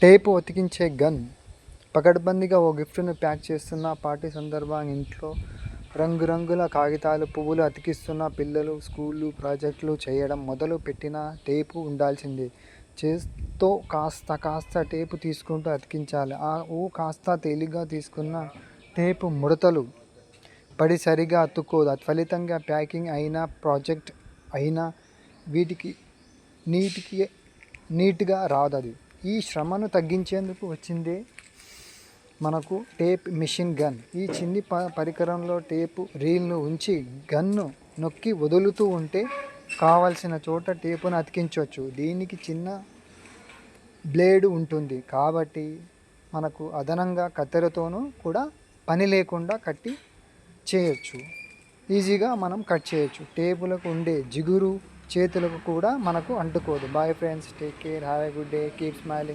Tape అతికించే gun. పకడ్బందీగా ఓ గిఫ్ట్ను pack చేస్తున్న, party సందర్భంగా ఇంట్లో రంగురంగుల కాగితాలు, పువ్వులు అతికిస్తున్న పిల్లలు. స్కూలు ప్రాజెక్టులు చేయడం మొదలు పెట్టినా టేపు ఉండాల్సిందే. చేత్తో కాస్త కాస్త టేపు తీసుకుంటూ అతికించాలి. ఓ కాస్త తేలిగ్గా తీసుకున్న టేపు ముడతలు పడి సరిగా అతుక్కోదు. ఫలితంగా ప్యాకింగ్ అయినా, ప్రాజెక్ట్ అయినా వీటికి నీట్గా రాదది. ఈ శ్రమను తగ్గించేందుకు వచ్చిందే మనకు టేప్ మెషిన్ గన్. ఈ చిన్ని పరికరంలో టేపు రీల్ను ఉంచి గన్ను నొక్కి వదులుతూ ఉంటే కావలసిన చోట టేపును అతికించవచ్చు. దీనికి చిన్న బ్లేడు ఉంటుంది కాబట్టి మనకు అదనంగా కత్తెరతోనూ కూడా పని లేకుండా ఈజీగా మనం కట్ చేయొచ్చు. టేపులకు ఉండే జిగురు చేతులకు కూడా మనకు అంటుకోదు. Bye friends, take care, have a good day, keep smiling.